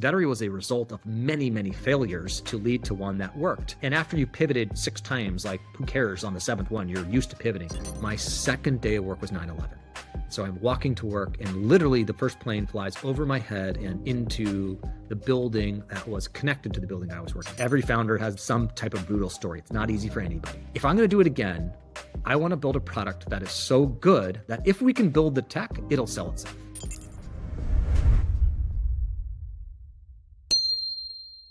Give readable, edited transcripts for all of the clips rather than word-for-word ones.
Vettery was a result of many, many failures to lead to one that worked. And after you pivoted 6 times, like who cares on the 7th one, you're used to pivoting. My second day of work was 9/11. So I'm walking to work and literally the first plane flies over my head and into the building that was connected to the building I was working. Every founder has some type of brutal story. It's not easy for anybody. If I'm going to do it again, I want to build a product that is so good that if we can build the tech, it'll sell itself.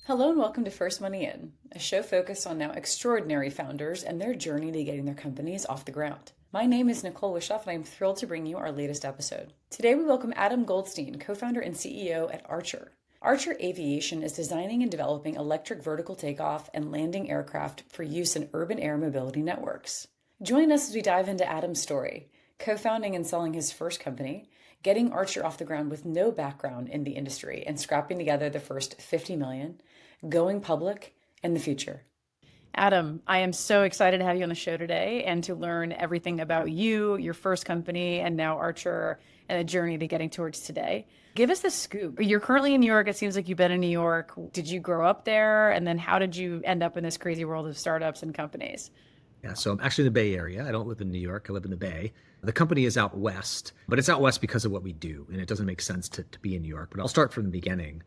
Hello and welcome to First Money In, a show focused on now extraordinary founders and their journey to getting their companies off the ground. My name is Nicole Wishoff and I'm thrilled to bring you our latest episode. Today we welcome Adam Goldstein, co-founder and CEO at Archer. Archer Aviation is designing and developing electric vertical takeoff and landing aircraft for use in urban air mobility networks. Join us as we dive into Adam's story, co-founding and selling his first company, getting Archer off the ground with no background in the industry and scrapping together the first $50 million, going public, and the future. Adam, I am so excited to have you on the show today and to learn everything about you, your first company, and now Archer, and the journey to getting towards today. Give us the scoop. You're currently in New York. It seems like you've been in New York. Did you grow up there? And then how did you end up in this crazy world of startups and companies? Yeah, so I'm actually in the Bay Area. I don't live in New York. I live in the Bay. The company is out west, but it's out west because of what we do, and it doesn't make sense to be in New York. But I'll start from the beginning.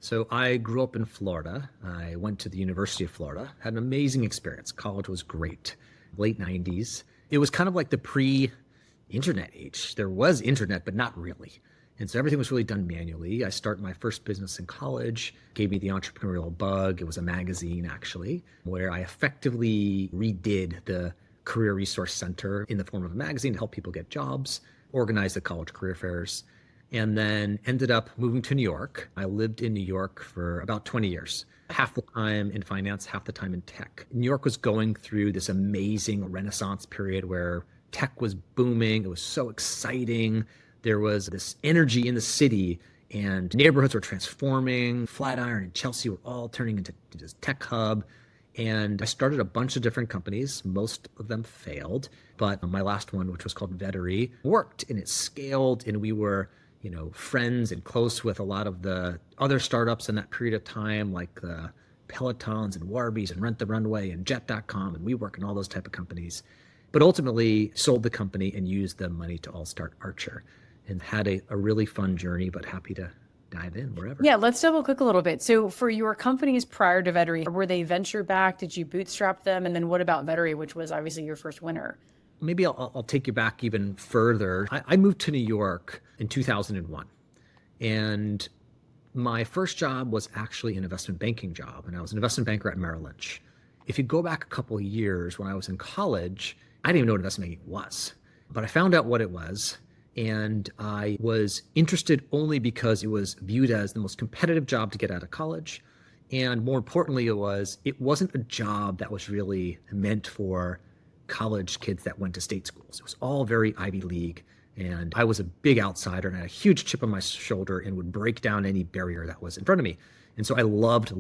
So I grew up in Florida. I went to the University of Florida, had an amazing experience. College was great. Late 90s. It was kind of like the pre-internet age. There was internet, but not really. And so everything was really done manually. I started my first business in college, gave me the entrepreneurial bug. It was a magazine, actually, where I effectively redid the Career Resource Center in the form of a magazine to help people get jobs, organize the college career fairs, and then ended up moving to New York. I lived in New York for about 20 years, half the time in finance, half the time in tech. New York was going through this amazing renaissance period where tech was booming. It was so exciting. There was this energy in the city and neighborhoods were transforming. Flatiron and Chelsea were all turning into this tech hub. And I started a bunch of different companies. Most of them failed, but my last one, which was called Vetteri, worked and it scaled, and we were friends and close with a lot of the other startups in that period of time, like the Pelotons and Warbies and Rent the Runway and Jet.com and WeWork and all those type of companies. But ultimately sold the company and used the money to all start Archer and had a really fun journey, but happy to dive in wherever. Yeah, let's double click a little bit. So for your companies prior to Vetteri, were they venture backed? Did you bootstrap them? And then what about Vetteri, which was obviously your first winner? Maybe I'll take you back even further. I moved to New York in 2001. And my first job was actually an investment banking job. And I was an investment banker at Merrill Lynch. If you go back a couple of years when I was in college, I didn't even know what investment banking was. But I found out what it was. And I was interested only because it was viewed as the most competitive job to get out of college. And more importantly, it wasn't a job that was really meant for college kids that went to state schools. It was all very Ivy League. And I was a big outsider and I had a huge chip on my shoulder and would break down any barrier that was in front of me. And so I loved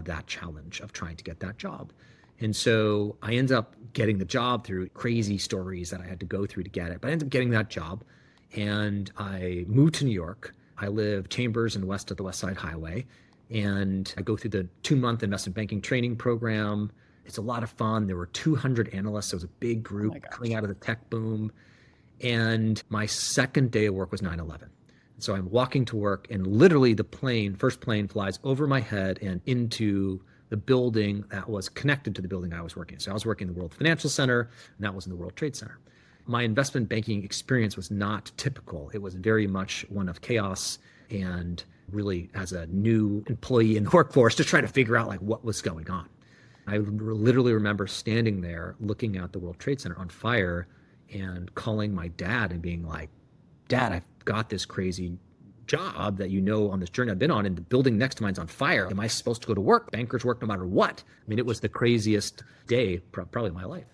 that challenge of trying to get that job. And so I ended up getting the job through crazy stories that I had to go through to get it. But I ended up getting that job and I moved to New York. I live Chambers and west of the West Side Highway. And I go through the 2-month investment banking training program. It's a lot of fun. There were 200 analysts. It was a big group coming out of the tech boom. And my second day of work was 9/11. So I'm walking to work and literally the first plane flies over my head and into the building that was connected to the building I was working in. So I was working in the World Financial Center and that was in the World Trade Center. My investment banking experience was not typical. It was very much one of chaos and really as a new employee in the workforce to try to figure out what was going on. I literally remember standing there looking at the World Trade Center on fire and calling my dad and being like, Dad, I've got this crazy job that on this journey I've been on and the building next to mine's on fire. Am I supposed to go to work? Bankers work no matter what. I mean, it was the craziest day probably of my life.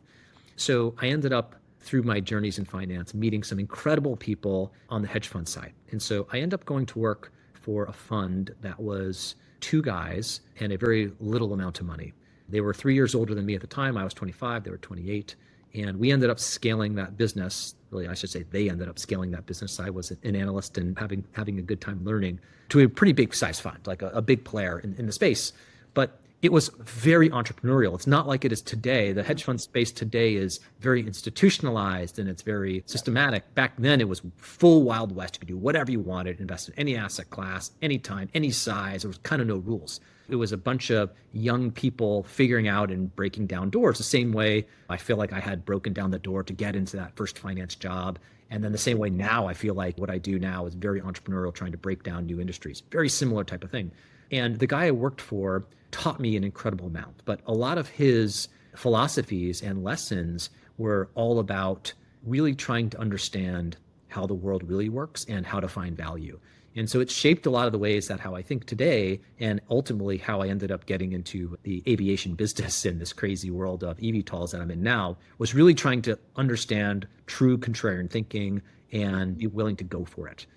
So I ended up through my journeys in finance, meeting some incredible people on the hedge fund side. And so I ended up going to work for a fund that was 2 guys and a very little amount of money. They were 3 years older than me at the time. I was 25, they were 28. And we ended up scaling that business. Really, I should say they ended up scaling that business. I was an analyst and having a good time learning to a pretty big size fund, like a big player in the space. But it was very entrepreneurial. It's not like it is today. The hedge fund space today is very institutionalized and it's very systematic. Back then, it was full Wild West. You could do whatever you wanted, invest in any asset class, anytime, any size. There was kind of no rules. It was a bunch of young people figuring out and breaking down doors the same way I feel like I had broken down the door to get into that first finance job. And then the same way now, I feel like what I do now is very entrepreneurial, trying to break down new industries. Very similar type of thing. And the guy I worked for taught me an incredible amount, but a lot of his philosophies and lessons were all about really trying to understand how the world really works and how to find value. And so it shaped a lot of the ways that how I think today, and ultimately how I ended up getting into the aviation business in this crazy world of eVTOLs that I'm in now, was really trying to understand true contrarian thinking and be willing to go for it.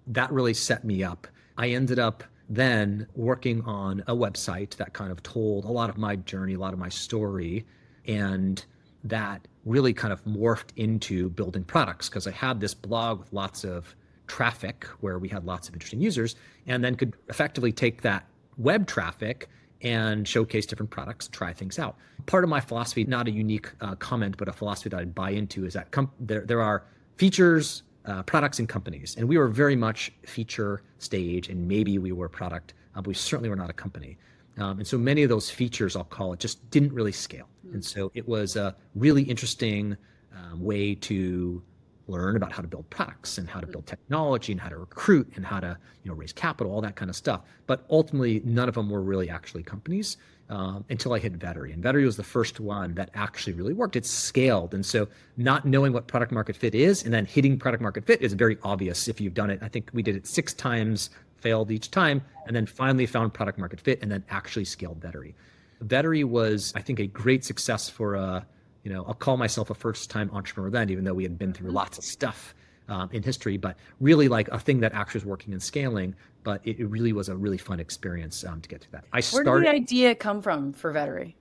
That really set me up. I ended up then working on a website that kind of told a lot of my journey, a lot of my story, and that really kind of morphed into building products because I had this blog with lots of traffic where we had lots of interesting users, and then could effectively take that web traffic and showcase different products and try things out. Part of my philosophy, not a unique comment, but a philosophy that I buy into, is that there are features, products, and companies. And we were very much feature stage, and maybe we were product, but we certainly were not a company. And so many of those features, I'll call it, just didn't really scale. And so it was a really interesting way to learn about how to build products and how to build technology and how to recruit and how to raise capital, all that kind of stuff. But ultimately, none of them were really actually companies until I hit Vettery. And Vettery was the first one that actually really worked. It scaled. And so not knowing what product market fit is and then hitting product market fit is very obvious if you've done it. I think we did it 6 times, failed each time, and then finally found product market fit and then actually scaled Vettery. Vettery was, I think, a great success for I'll call myself a first-time entrepreneur then, even though we had been through lots of stuff in history, but really like a thing that actually was working and scaling. But it really was a really fun experience to get to that. Where did the idea come from for Vetteri?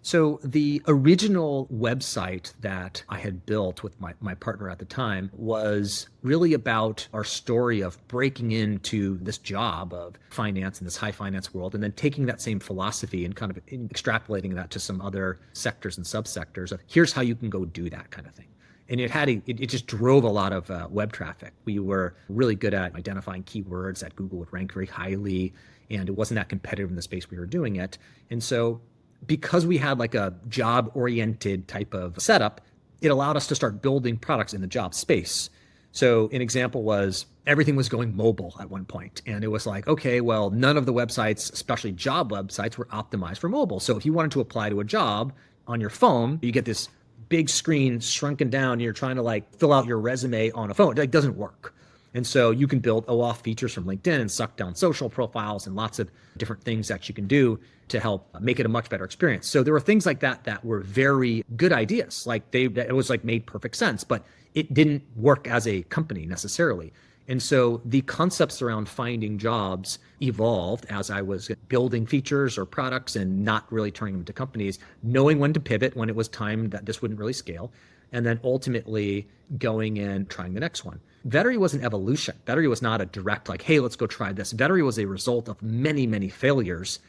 So the original website that I had built with my partner at the time was really about our story of breaking into this job of finance in this high finance world, and then taking that same philosophy and kind of extrapolating that to some other sectors and subsectors of here's how you can go do that kind of thing. And it just drove a lot of web traffic. We were really good at identifying keywords that Google would rank very highly, and it wasn't that competitive in the space we were doing it. And so because we had like a job-oriented type of setup, it allowed us to start building products in the job space. So an example was everything was going mobile at one point. And it was like, okay, well, none of the websites, especially job websites, were optimized for mobile. So if you wanted to apply to a job on your phone, you get this big screen shrunken down and you're trying to like fill out your resume on a phone. It doesn't work. And so you can build OAuth features from LinkedIn and suck down social profiles and lots of different things that you can do to help make it a much better experience. So there were things like that that were very good ideas. Like it was like made perfect sense, but it didn't work as a company necessarily. And so the concepts around finding jobs evolved as I was building features or products and not really turning them to companies, knowing when to pivot when it was time that this wouldn't really scale, and then ultimately going and trying the next one. Vettery was an evolution. Vettery was not a direct like, hey, let's go try this. Vettery was a result of many, many failures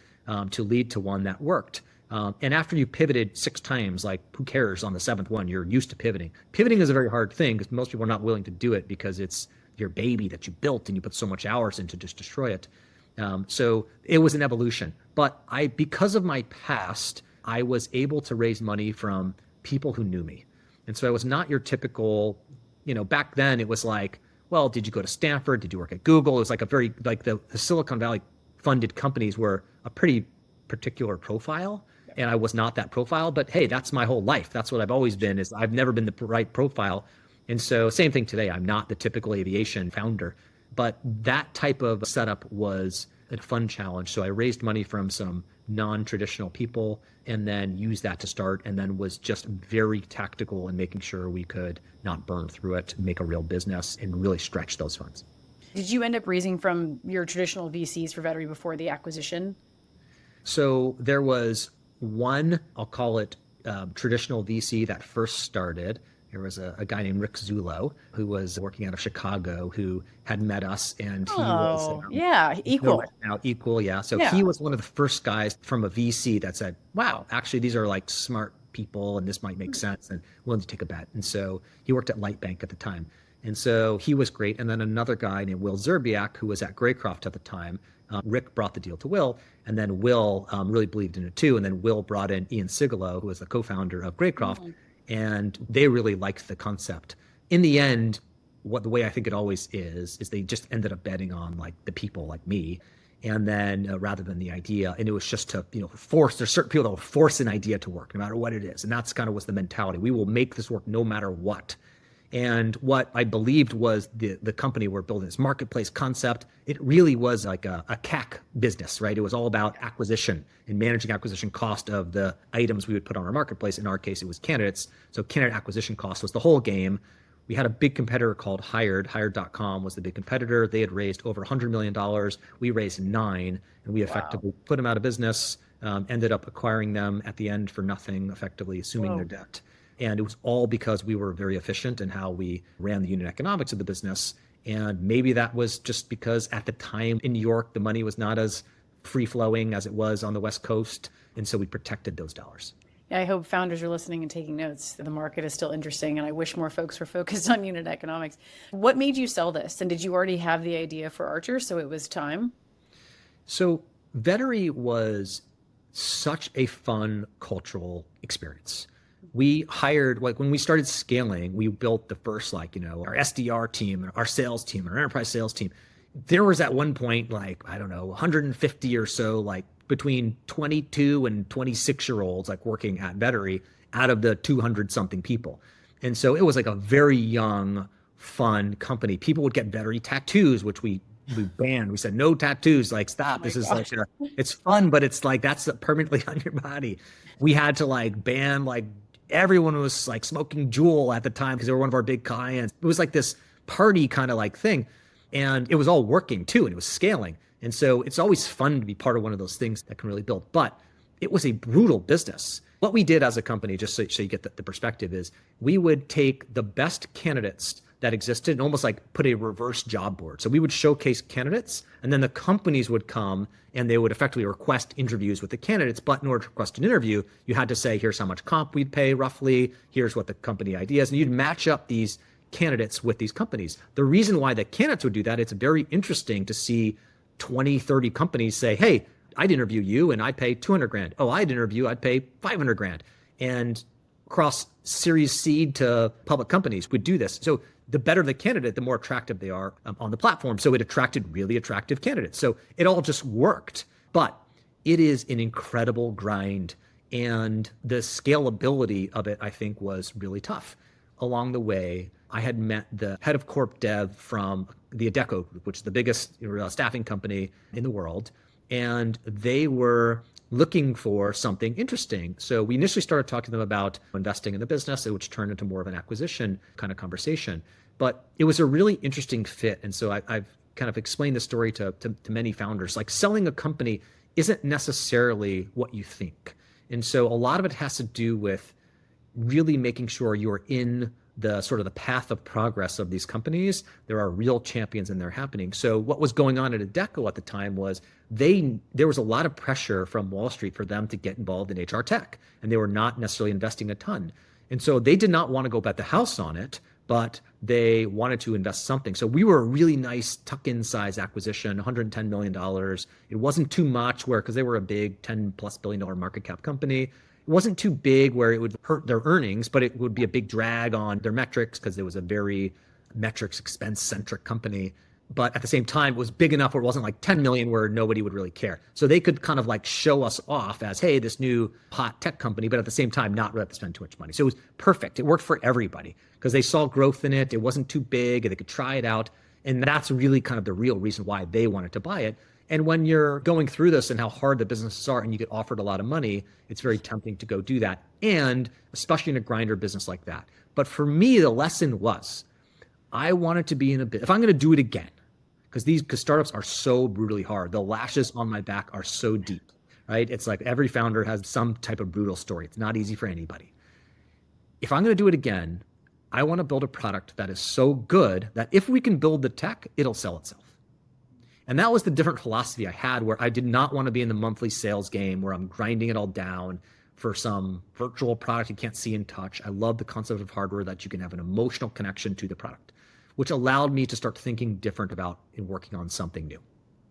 to lead to one that worked. And after you pivoted 6 times, like who cares on the 7th one, you're used to pivoting. Pivoting is a very hard thing because most people are not willing to do it because it's your baby that you built and you put so much hours into just destroy it. So it was an evolution. But because of my past, I was able to raise money from people who knew me. And so I was not your typical, back then it was like, well, did you go to Stanford? Did you work at Google? It was like a very, like the Silicon Valley funded companies were a pretty particular profile. And I was not that profile, but hey, that's my whole life. That's what I've always been, is I've never been the right profile. And so same thing today, I'm not the typical aviation founder, but that type of setup was a fun challenge. So I raised money from some non-traditional people and then used that to start, and then was just very tactical in making sure we could not burn through it, make a real business and really stretch those funds. Did you end up raising from your traditional VCs for Vettery before the acquisition? So there was one, I'll call it traditional VC that first started. There was a guy named Rick Zullo who was working out of Chicago who had met us, and he was Oh, yeah, equal. now equal, yeah. So Yeah. he was one of the first guys from a VC that said, "Wow, actually these are like smart people, and this might make sense," and willing to take a bet. And so he worked at Lightbank at the time, and so he was great. And then another guy named Will Zerbiak, who was at Graycroft at the time. Rick brought the deal to Will, and then Will really believed in it too. And then Will brought in Ian Sigalo, who was the co-founder of Graycroft, and they really liked the concept. In the end, the way I think it always is they just ended up betting on like the people like me, and then rather than the idea. And it was just to force. There's certain people that will force an idea to work no matter what it is, and that's kind of was the mentality. We will make this work no matter what. And what I believed was the company we're building, this marketplace concept, it really was like a CAC business, right? It was all about acquisition and managing acquisition cost of the items we would put on our marketplace. In our case, it was candidates. So candidate acquisition cost was the whole game. We had a big competitor called Hired. Hired.com was the big competitor. They had raised over $100 million. We raised $9 million, and we effectively put them out of business, ended up acquiring them at the end for nothing, effectively assuming their debt. And it was all because we were very efficient in how we ran the unit economics of the business. And maybe that was just because at the time in New York, the money was not as free flowing as it was on the West Coast. And so we protected those dollars. Yeah, I hope founders are listening and taking notes. The market is still interesting, and I wish more folks were focused on unit economics. What made you sell this? And did you already have the idea for Archer, so it was time? So Vetteri was such a fun cultural experience. We hired, like when we started scaling, we built the first our SDR team and our sales team and our enterprise sales team. There was at one point, 150 or so, like between 22 and 26-year-olds, like working at Vetteri out of the 200 something people. And so it was like a very young, fun company. People would get Vetteri tattoos, which we banned. We said, no tattoos, like stop. This is like, it's fun, but it's like, that's permanently on your body. We had to ban everyone was like smoking Juul at the time because they were one of our big clients. It was like this party kind of thing. And it was all working too, and it was scaling. And so it's always fun to be part of one of those things that can really build. But it was a brutal business. What we did as a company, just so you get the perspective, is we would take the best candidates that existed and almost put a reverse job board. So we would showcase candidates, and then the companies would come and they would effectively request interviews with the candidates. But in order to request an interview, you had to say, here's how much comp we'd pay roughly, here's what the company idea is, and you'd match up these candidates with these companies. The reason why the candidates would do that, it's very interesting to see 20, 30 companies say, hey, I'd interview you and I'd pay 200 grand. Oh, I'd interview, I'd pay 500 grand. And across Series seed to public companies would do this. So the better the candidate, the more attractive they are on the platform. So it attracted really attractive candidates. So it all just worked. But it is an incredible grind. And the scalability of it, I think, was really tough. Along the way, I had met the head of corp dev from the Adecco Group, which is the biggest staffing company in the world. And they were looking for something interesting. So we initially started talking to them about investing in the business, which turned into more of an acquisition kind of conversation. But it was a really interesting fit. And so I've kind of explained the story to many founders. Like selling a company isn't necessarily what you think. And so a lot of it has to do with really making sure you're in the sort of the path of progress of these companies. There are real champions and they're happening. So what was going on at Adecco at the time was there was a lot of pressure from Wall Street for them to get involved in HR tech, and they were not necessarily investing a ton. And so they did not want to go bet the house on it, but they wanted to invest something. So we were a really nice tuck-in size acquisition, $110 million. It wasn't too much because they were a big $10+ billion market cap company. It wasn't too big where it would hurt their earnings, but it would be a big drag on their metrics because it was a very metrics expense-centric company. But at the same time, it was big enough where it wasn't like 10 million where nobody would really care. So they could kind of show us off as, hey, this new hot tech company, but at the same time, not really have to spend too much money. So it was perfect. It worked for everybody because they saw growth in it. It wasn't too big and they could try it out. And that's really kind of the real reason why they wanted to buy it. And when you're going through this and how hard the businesses are and you get offered a lot of money, it's very tempting to go do that. And especially in a grinder business like that. But for me, the lesson was, I wanted to be in a bit, if I'm going to do it again, because startups are so brutally hard, the lashes on my back are so deep, right? It's like every founder has some type of brutal story. It's not easy for anybody. If I'm going to do it again, I want to build a product that is so good that if we can build the tech, it'll sell itself. And that was the different philosophy I had, where I did not want to be in the monthly sales game where I'm grinding it all down for some virtual product you can't see and touch. I love the concept of hardware that you can have an emotional connection to the product, which allowed me to start thinking different about and working on something new.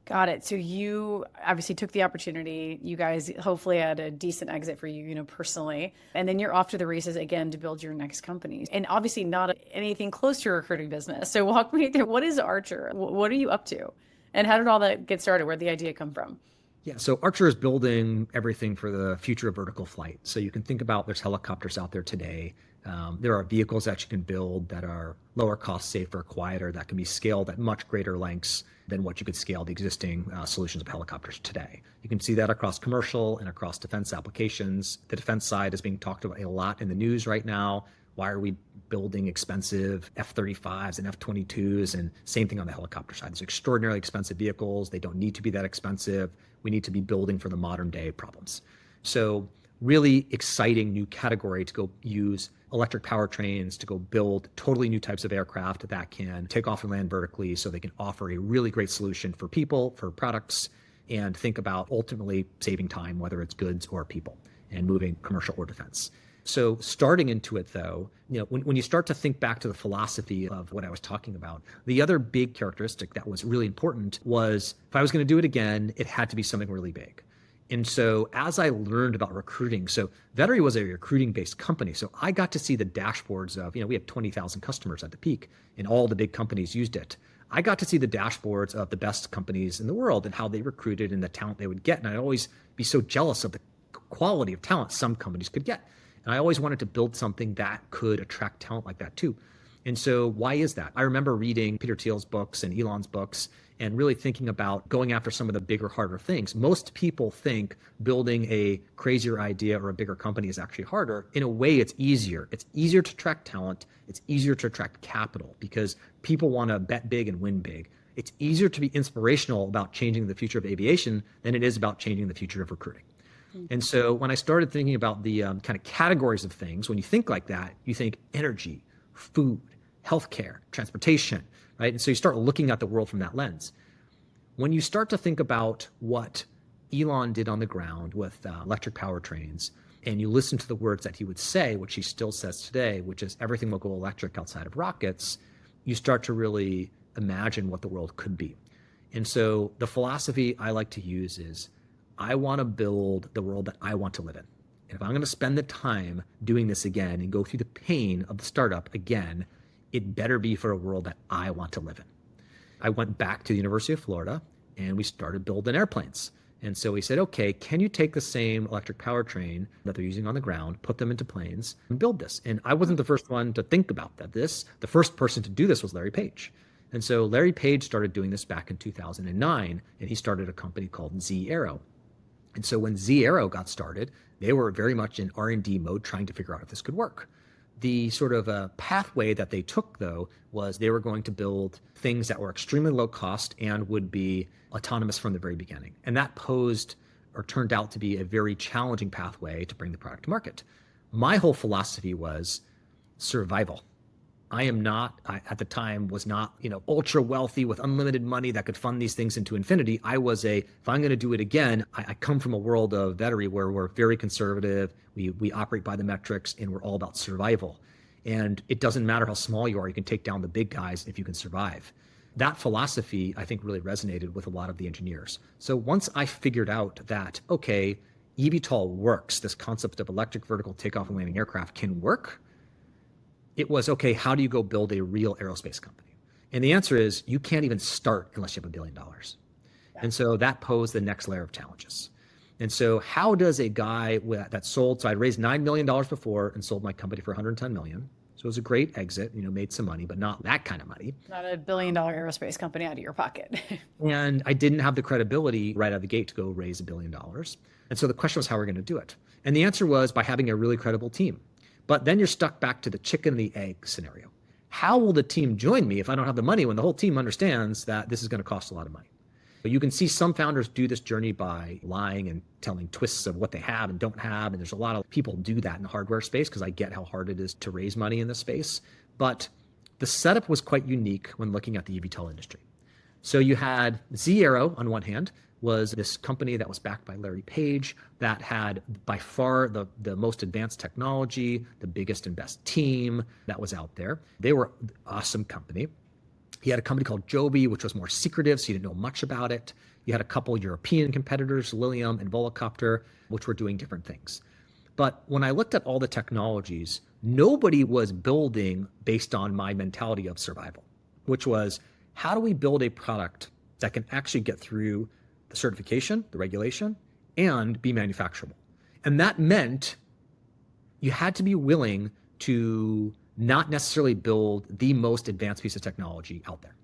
Got it. So you obviously took the opportunity. You guys hopefully had a decent exit for you, personally. And then you're off to the races again to build your next company. And obviously not anything close to a recruiting business. So walk me through, what is Archer? What are you up to? And how did all that get started? Where'd the idea come from? Yeah, so Archer is building everything for the future of vertical flight. So you can think about there's helicopters out there today. There are vehicles that you can build that are lower cost, safer, quieter, that can be scaled at much greater lengths than what you could scale the existing solutions of helicopters today. You can see that across commercial and across defense applications. The defense side is being talked about a lot in the news right now. Why are we building expensive F-35s and F-22s? And same thing on the helicopter side. These extraordinarily expensive vehicles. They don't need to be that expensive. We need to be building for the modern day problems. So really exciting new category to go use electric powertrains, to go build totally new types of aircraft that can take off and land vertically, so they can offer a really great solution for people, for products, and think about ultimately saving time, whether it's goods or people, and moving commercial or defense. So starting into it though, when you start to think back to the philosophy of what I was talking about, the other big characteristic that was really important was, if I was going to do it again, it had to be something really big. And so as I learned about recruiting, so Vetteri was a recruiting-based company. So I got to see the dashboards of, we had 20,000 customers at the peak, and all the big companies used it. I got to see the dashboards of the best companies in the world and how they recruited and the talent they would get. And I'd always be so jealous of the quality of talent some companies could get. And I always wanted to build something that could attract talent like that too. And so why is that? I remember reading Peter Thiel's books and Elon's books and really thinking about going after some of the bigger, harder things. Most people think building a crazier idea or a bigger company is actually harder. In a way, it's easier. It's easier to attract talent. It's easier to attract capital because people want to bet big and win big. It's easier to be inspirational about changing the future of aviation than it is about changing the future of recruiting. And so when I started thinking about the kind of categories of things, when you think like that, you think energy, food, healthcare, transportation, right? And so you start looking at the world from that lens. When you start to think about what Elon did on the ground with electric powertrains, and you listen to the words that he would say, which he still says today, which is everything will go electric outside of rockets, you start to really imagine what the world could be. And so the philosophy I like to use is, I want to build the world that I want to live in. And if I'm going to spend the time doing this again and go through the pain of the startup again, it better be for a world that I want to live in. I went back to the University of Florida and we started building airplanes. And so we said, okay, can you take the same electric powertrain that they're using on the ground, put them into planes and build this? And I wasn't the first one to think about that. The first person to do this was Larry Page. And so Larry Page started doing this back in 2009, and he started a company called Z Aero. And so when Z Aero got started, they were very much in R&D mode trying to figure out if this could work. The sort of pathway that they took, though, was they were going to build things that were extremely low cost and would be autonomous from the very beginning. And that posed or turned out to be a very challenging pathway to bring the product to market. My whole philosophy was survival. I am not, at the time, was not, ultra wealthy with unlimited money that could fund these things into infinity. I was if I'm going to do it again, I come from a world of Vetteri where we're very conservative. We operate by the metrics and we're all about survival. And it doesn't matter how small you are, you can take down the big guys if you can survive. That philosophy, I think, really resonated with a lot of the engineers. So once I figured out that, okay, eVTOL works, this concept of electric vertical takeoff and landing aircraft can work, it was, okay, how do you go build a real aerospace company? And the answer is, you can't even start unless you have $1 billion. And so that posed the next layer of challenges. And so how does a guy that sold, so I'd raised $9 million before and sold my company for $110 million. So it was a great exit, made some money, but not that kind of money. Not $1 billion aerospace company out of your pocket. And I didn't have the credibility right out of the gate to go raise $1 billion. And so the question was how we're going to do it. And the answer was by having a really credible team. But then you're stuck back to the chicken and the egg scenario. How will the team join me if I don't have the money when the whole team understands that this is going to cost a lot of money? But you can see some founders do this journey by lying and telling twists of what they have and don't have. And there's a lot of people do that in the hardware space because I get how hard it is to raise money in this space. But the setup was quite unique when looking at the eVTOL industry. So you had Zero on one hand, was this company that was backed by Larry Page that had by far the most advanced technology, the biggest and best team that was out there. They were an awesome company. He had a company called Joby, which was more secretive, so you didn't know much about it. You had a couple European competitors, Lilium and Volocopter, which were doing different things. But when I looked at all the technologies, nobody was building based on my mentality of survival, which was, how do we build a product that can actually get through the certification, the regulation, and be manufacturable? And that meant you had to be willing to not necessarily build the most advanced piece of technology out there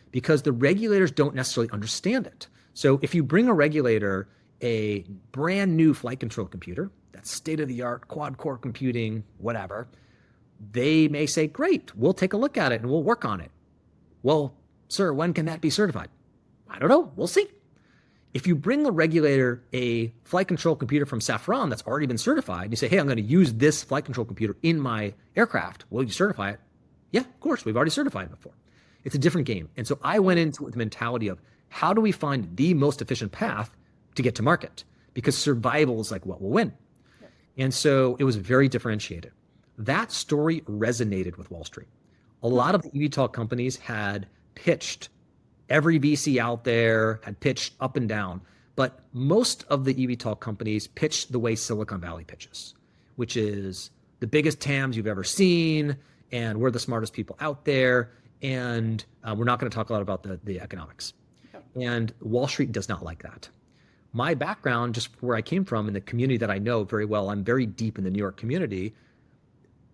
because the regulators don't necessarily understand it. So if you bring a regulator a brand new flight control computer, that's state-of-the-art, quad-core computing, whatever, they may say, great, we'll take a look at it and we'll work on it. Well, sir, when can that be certified? I don't know, we'll see. If you bring the regulator a flight control computer from Safran that's already been certified, and you say, hey, I'm going to use this flight control computer in my aircraft, will you certify it? Yeah, of course, we've already certified it before. It's a different game. And so I went into it with the mentality of, how do we find the most efficient path to get to market? Because survival is like what will win. Yeah. And so it was very differentiated. That story resonated with Wall Street. A lot of the eVTOL companies had pitched, every VC out there had pitched up and down, but most of the eVTOL companies pitched the way Silicon Valley pitches, which is the biggest TAMs you've ever seen, and we're the smartest people out there, and we're not going to talk a lot about the economics. Yep. And Wall Street does not like that. My background, just where I came from, in the community that I know very well, I'm very deep in the New York community,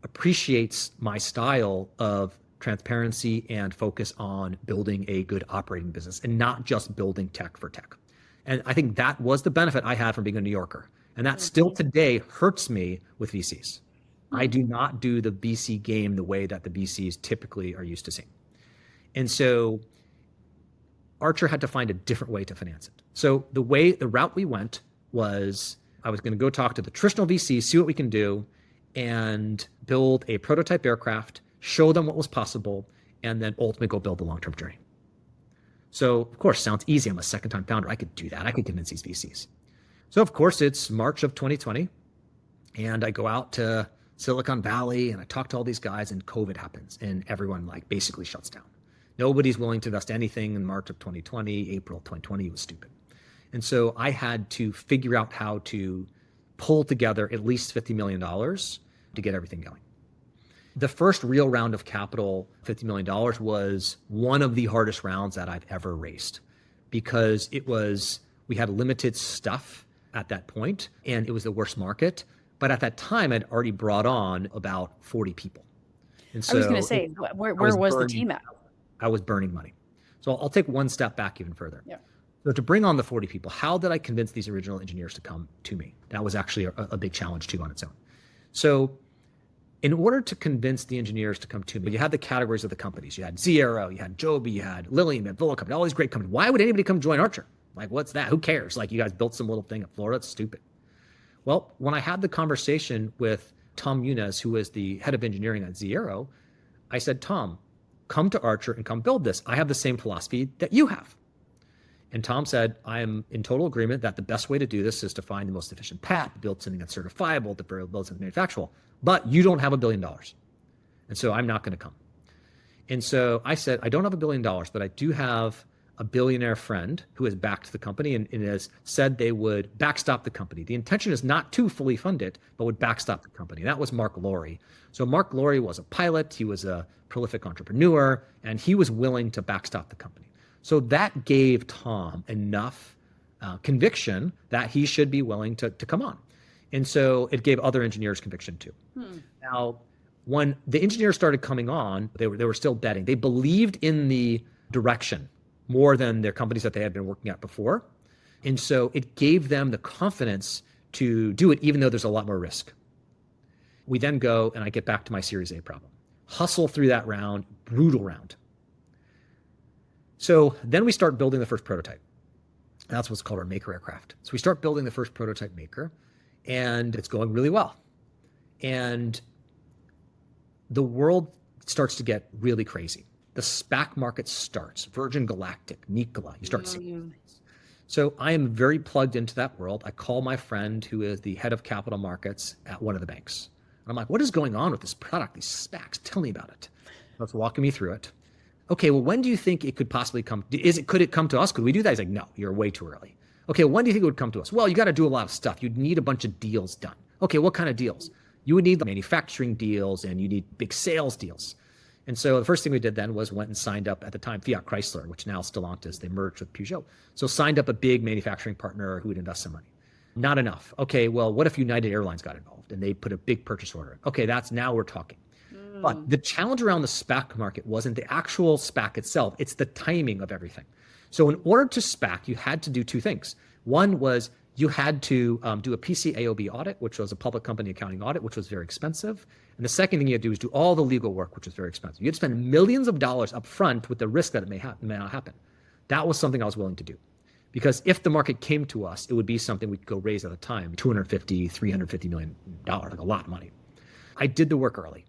appreciates my style of transparency and focus on building a good operating business and not just building tech for tech. And I think that was the benefit I had from being a New Yorker. And that still today hurts me with VCs. I do not do the VC game the way that the VCs typically are used to seeing. And so Archer had to find a different way to finance it. So the route we went was, I was going to go talk to the traditional VCs, see what we can do, and build a prototype aircraft, show them what was possible, and then ultimately go build the long-term journey. So of course, sounds easy. I'm a second-time founder. I could do that. I could convince these VCs. So of course, it's March of 2020, and I go out to Silicon Valley and I talk to all these guys, and COVID happens and everyone like basically shuts down. Nobody's willing to invest anything in March of 2020, April 2020 was stupid. And so I had to figure out how to pull together at least $50 million to get everything going. The first real round of capital, $50 million, was one of the hardest rounds that I've ever raised because we had limited stuff at that point and it was the worst market. But at that time, I'd already brought on about 40 people. And so I was going to say, where was the team at? I was burning money. So I'll take one step back even further. Yeah. So to bring on the 40 people, how did I convince these original engineers to come to me? That was actually a big challenge too on its own. So in order to convince the engineers to come to me, you had the categories of the companies. You had Zero, you had Joby, you had Lilium, you had Volocopter, all these great companies. Why would anybody come join Archer? Like, what's that? Who cares? Like, you guys built some little thing in Florida. It's stupid. Well, when I had the conversation with Tom Muniz, who was the head of engineering at Zero, I said, Tom, come to Archer and come build this. I have the same philosophy that you have. And Tom said, I am in total agreement that the best way to do this is to find the most efficient path, build something that's certifiable, to build something manufacturable. But you don't have $1 billion. And so I'm not going to come. And so I said, I don't have $1 billion, but I do have a billionaire friend who has backed the company and has said they would backstop the company. The intention is not to fully fund it, but would backstop the company. That was Mark Lowry. So Mark Lowry was a pilot. He was a prolific entrepreneur, and he was willing to backstop the company. So that gave Tom enough conviction that he should be willing to come on. And so it gave other engineers conviction too. Now, when the engineers started coming on, they were still betting. They believed in the direction more than their companies that they had been working at before. And so it gave them the confidence to do it, even though there's a lot more risk. We then go, and I get back to my Series A problem. Hustle through that round, brutal round. So then we start building the first prototype. That's what's called our maker aircraft. So we start building the first prototype maker, and it's going really well. And the world starts to get really crazy. The SPAC market starts, Virgin Galactic, Nikola, you start seeing things. So I am very plugged into that world. I call my friend who is the head of capital markets at one of the banks. And I'm like, what is going on with this product, these SPACs? Tell me about it. That's walking me through it. Okay, well, when do you think it could possibly come? Could it come to us? Could we do that? He's like, no, you're way too early. Okay, well, when do you think it would come to us? Well, you got to do a lot of stuff. You'd need a bunch of deals done. Okay, what kind of deals? You would need the manufacturing deals and you need big sales deals. And so the first thing we did then was went and signed up at the time Fiat Chrysler, which now Stellantis, they merged with Peugeot. So signed up a big manufacturing partner who would invest some money. Not enough. Okay, well, what if United Airlines got involved and they put a big purchase order in? Okay, now we're talking. But the challenge around the SPAC market wasn't the actual SPAC itself, it's the timing of everything. So in order to SPAC, you had to do two things. One was you had to do a PCAOB audit, which was a public company accounting audit, which was very expensive. And the second thing you had to do is do all the legal work, which was very expensive. You had to spend millions of dollars up front with the risk that it may not happen. That was something I was willing to do. Because if the market came to us, it would be something we could go raise at the time, $250, $350 million, like a lot of money. I did the work early.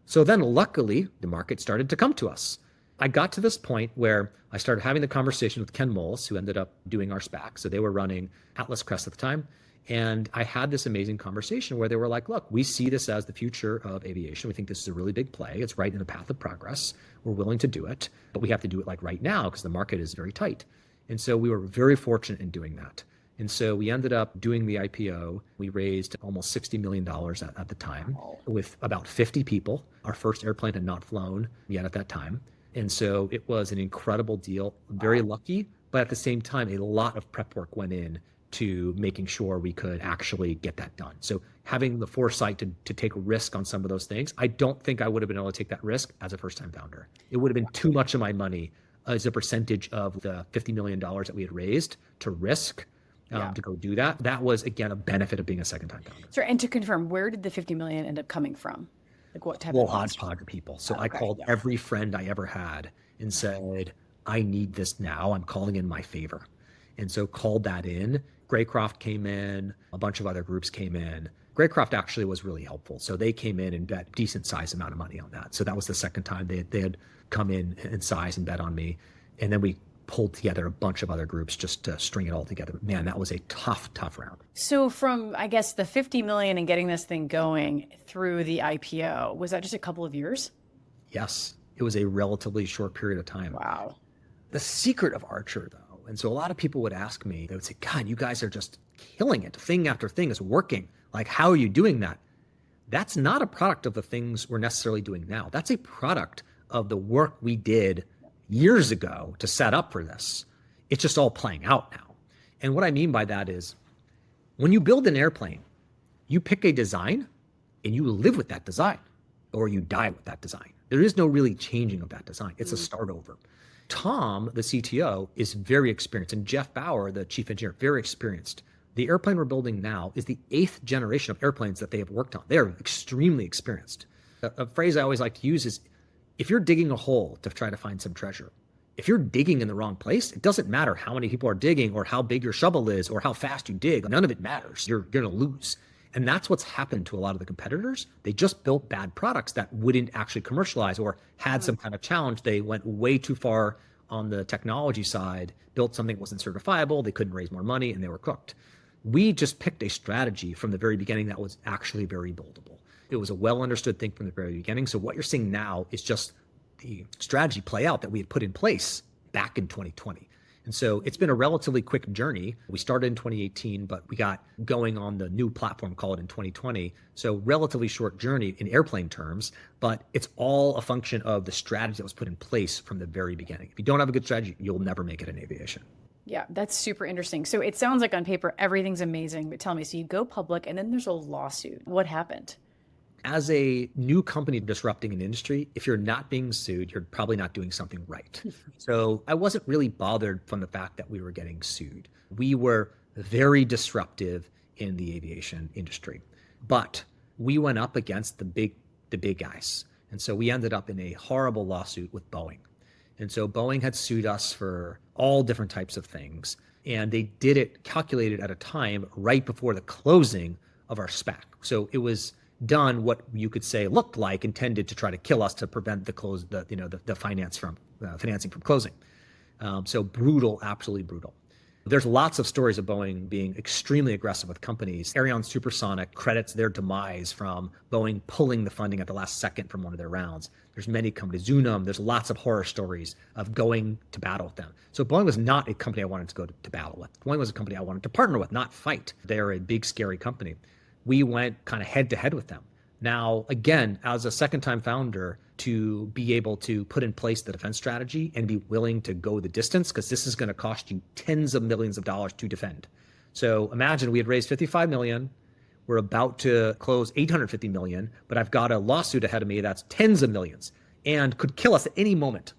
So then luckily, the market started to come to us. I got to this point where I started having the conversation with Ken Moles, who ended up doing our SPAC. So they were running Atlas Crest at the time. And I had this amazing conversation where they were like, look, we see this as the future of aviation. We think this is a really big play. It's right in the path of progress. We're willing to do it, but we have to do it like right now because the market is very tight. And so we were very fortunate in doing that. And so we ended up doing the IPO. We raised almost $60 million at the time with about 50 people. Our first airplane had not flown yet at that time. And so it was an incredible deal, very lucky, but at the same time, a lot of prep work went in to making sure we could actually get that done. So having the foresight to take a risk on some of those things, I don't think I would have been able to take that risk as a first-time founder. It would have been too much of my money as a percentage of the $50 million that we had raised to risk. To go do that. That was, again, a benefit of being a second-time founder. So, and to confirm, where did the 50 million end up coming from? Like what type of hodgepodge of people. So I called every friend I ever had and said, I need this now. I'm calling in my favor. And so called that in. Greycroft came in. A bunch of other groups came in. Greycroft actually was really helpful. So they came in and bet decent size amount of money on that. So that was the second time they had come in size and bet on me. And then we pulled together a bunch of other groups just to string it all together. Man, that was a tough round. So from, I guess, the 50 million and getting this thing going through the IPO, was that just a couple of years? Yes, it was a relatively short period of time. Wow. The secret of Archer, though, and so a lot of people would ask me, they would say, God, you guys are just killing it. Thing after thing is working. Like, how are you doing that? That's not a product of the things we're necessarily doing now. That's a product of the work we did years ago to set up for this. It's just all playing out now. And what I mean by that is when you build an airplane, you pick a design and you live with that design or you die with that design. There is no really changing of that design. It's a start over. Tom, the CTO, is very experienced, and Jeff Bauer, the chief engineer, very experienced. The airplane we're building now is the 8th generation of airplanes that they have worked on. They are extremely experienced. A phrase I always like to use is, if you're digging a hole to try to find some treasure, if you're digging in the wrong place, it doesn't matter how many people are digging or how big your shovel is or how fast you dig. None of it matters. You're going to lose. And that's what's happened to a lot of the competitors. They just built bad products that wouldn't actually commercialize or had some kind of challenge. They went way too far on the technology side, built something that wasn't certifiable. They couldn't raise more money and they were cooked. We just picked a strategy from the very beginning that was actually very buildable. It was a well-understood thing from the very beginning. So what you're seeing now is just the strategy play out that we had put in place back in 2020. And so it's been a relatively quick journey. We started in 2018, but we got going on the new platform, call it, in 2020. So relatively short journey in airplane terms, but it's all a function of the strategy that was put in place from the very beginning. If you don't have a good strategy, you'll never make it in aviation. Yeah, that's super interesting. So it sounds like on paper, everything's amazing, but tell me, so you go public and then there's a lawsuit. What happened? As a new company disrupting an industry, if you're not being sued, you're probably not doing something right. So I wasn't really bothered from the fact that we were getting sued. We were very disruptive in the aviation industry, but we went up against the big guys. And so we ended up in a horrible lawsuit with Boeing. And so Boeing had sued us for all different types of things. And they did it calculated at a time right before the closing of our SPAC. So it was done what you could say looked like intended to try to kill us to prevent the financing from closing. So brutal, absolutely brutal. There's lots of stories of Boeing being extremely aggressive with companies. Ariane Supersonic credits their demise from Boeing pulling the funding at the last second from one of their rounds. There's many companies, Zunum, there's lots of horror stories of going to battle with them. So Boeing was not a company I wanted to go to battle with. Boeing was a company I wanted to partner with, not fight. They're a big, scary company. We went kind of head to head with them. Now, again, as a second-time founder, to be able to put in place the defense strategy and be willing to go the distance, because this is going to cost you tens of millions of dollars to defend. So imagine we had raised $55 million. We're about to close $850 million, but I've got a lawsuit ahead of me that's tens of millions and could kill us at any moment.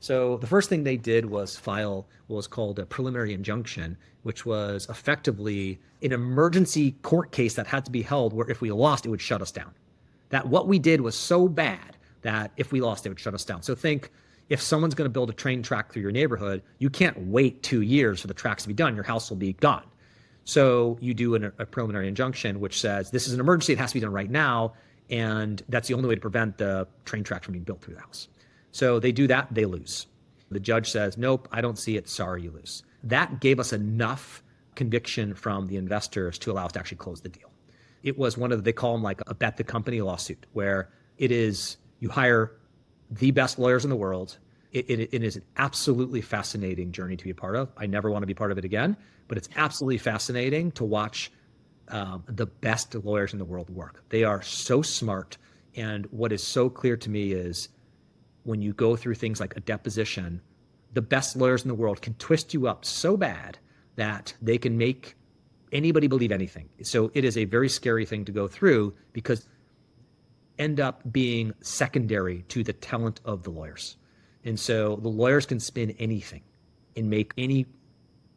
So the first thing they did was file what was called a preliminary injunction, which was effectively an emergency court case that had to be held where if we lost, it would shut us down. That what we did was so bad that if we lost, it would shut us down. So think if someone's going to build a train track through your neighborhood, you can't wait 2 years for the tracks to be done. Your house will be gone. So you do a preliminary injunction, which says this is an emergency. It has to be done right now. And that's the only way to prevent the train tracks from being built through the house. So they do that, they lose. The judge says, nope, I don't see it. Sorry, you lose. That gave us enough conviction from the investors to allow us to actually close the deal. It was one of they call them like a bet the company lawsuit, where it is you hire the best lawyers in the world. It is an absolutely fascinating journey to be a part of. I never want to be part of it again, but it's absolutely fascinating to watch the best lawyers in the world work. They are so smart. And what is so clear to me is when you go through things like a deposition, the best lawyers in the world can twist you up so bad that they can make anybody believe anything. So it is a very scary thing to go through because end up being secondary to the talent of the lawyers. And so the lawyers can spin anything and make any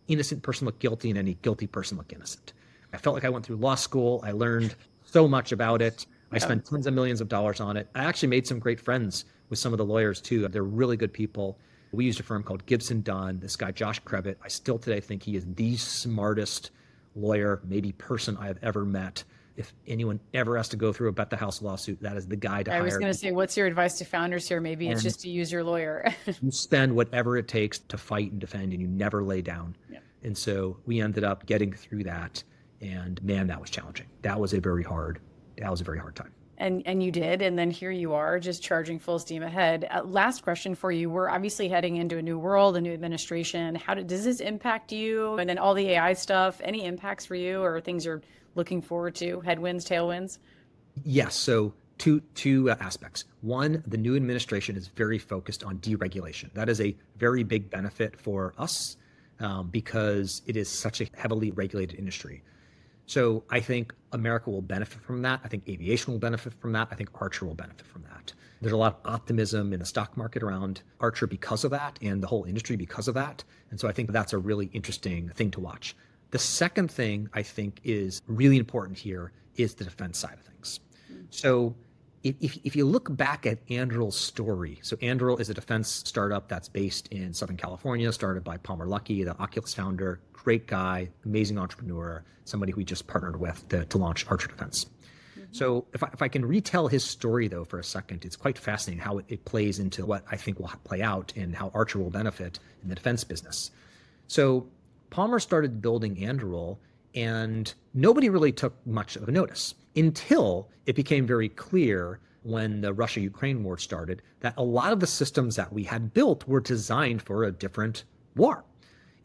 innocent person look guilty and any guilty person look innocent. I felt like I went through law school. I learned so much about it. I spent tons of millions of dollars on it. I actually made some great friends with some of the lawyers too. They're really good people. We used a firm called Gibson Dunn. This guy, Josh Krebit, I still today think he is the smartest lawyer, maybe person I have ever met. If anyone ever has to go through a bet the house lawsuit, that is the guy to hire. I was going to say, what's your advice to founders here? Maybe it's just to use your lawyer. You spend whatever it takes to fight and defend, and you never lay down. Yeah. And so we ended up getting through that. And man, that was challenging. That was a very hard time. And you did. And then here you are just charging full steam ahead. Last question for you. We're obviously heading into a new world, a new administration. Does this impact you? And then all the AI stuff, any impacts for you or things you're looking forward to? Headwinds, tailwinds? Yes. So two aspects. One, the new administration is very focused on deregulation. That is a very big benefit for us because it is such a heavily regulated industry. So I think America will benefit from that. I think aviation will benefit from that. I think Archer will benefit from that. There's a lot of optimism in the stock market around Archer because of that and the whole industry because of that. And so I think that's a really interesting thing to watch. The second thing I think is really important here is the defense side of things. So if you look back at Anduril's story, so Anduril is a defense startup that's based in Southern California, started by Palmer Luckey, the Oculus founder, great guy, amazing entrepreneur, somebody we just partnered with to launch Archer Defense. Mm-hmm. So if I can retell his story though for a second, it's quite fascinating how it plays into what I think will play out and how Archer will benefit in the defense business. So Palmer started building Anduril and nobody really took much of a notice until it became very clear when the Russia-Ukraine war started that a lot of the systems that we had built were designed for a different war.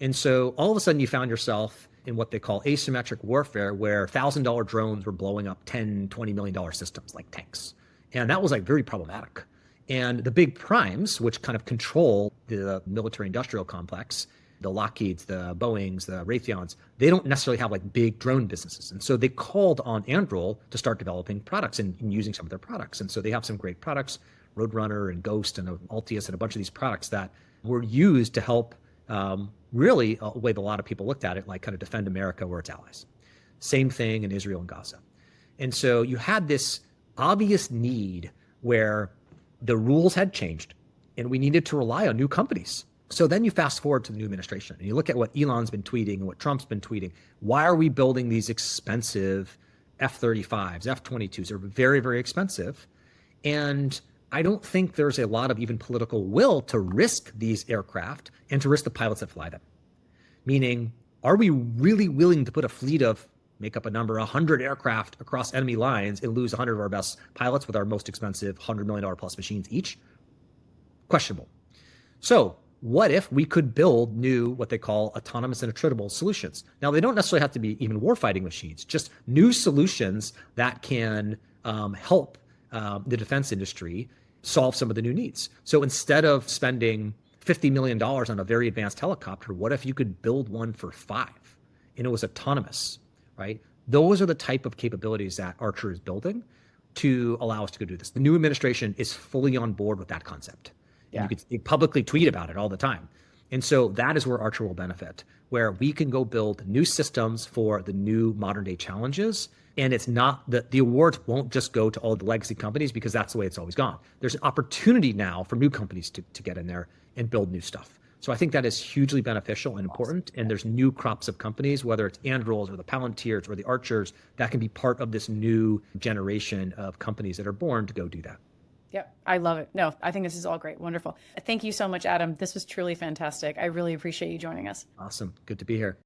And so all of a sudden you found yourself in what they call asymmetric warfare, where $1,000 drones were blowing up $10, $20 million systems like tanks. And that was like very problematic. And the big primes, which kind of control the military industrial complex, the Lockheeds, the Boeings, the Raytheons, they don't necessarily have like big drone businesses. And so they called on Anduril to start developing products and using some of their products. And so they have some great products, Roadrunner and Ghost and Altius and a bunch of these products that were used to help really a way that a lot of people looked at it, like kind of defend America or its allies. Same thing in Israel and Gaza. And so you had this obvious need where the rules had changed and we needed to rely on new companies So then you fast forward to the new administration and you look at what Elon's been tweeting and what Trump's been tweeting. Why are we building these expensive F-35s, F-22s? They're very, very expensive. And I don't think there's a lot of even political will to risk these aircraft and to risk the pilots that fly them. Meaning, are we really willing to put a fleet of, make up a number, 100 aircraft across enemy lines and lose 100 of our best pilots with our most expensive $100 million plus machines each? Questionable. So what if we could build new, what they call autonomous and attritable solutions? Now, they don't necessarily have to be even warfighting machines, just new solutions that can help the defense industry solve some of the new needs. So instead of spending $50 million on a very advanced helicopter, what if you could build one for $5 and it was autonomous, right? Those are the type of capabilities that Archer is building to allow us to go do this. The new administration is fully on board with that concept. Yeah. You publicly tweet about it all the time. And so that is where Archer will benefit, where we can go build new systems for the new modern day challenges. And it's not that the awards won't just go to all the legacy companies because that's the way it's always gone. There's an opportunity now for new companies to get in there and build new stuff. So I think that is hugely beneficial and important. And there's new crops of companies, whether it's Andurils or the Palantirs or the Archers, that can be part of this new generation of companies that are born to go do that. Yep. I love it. No, I think this is all great. Wonderful. Thank you so much, Adam. This was truly fantastic. I really appreciate you joining us. Awesome. Good to be here.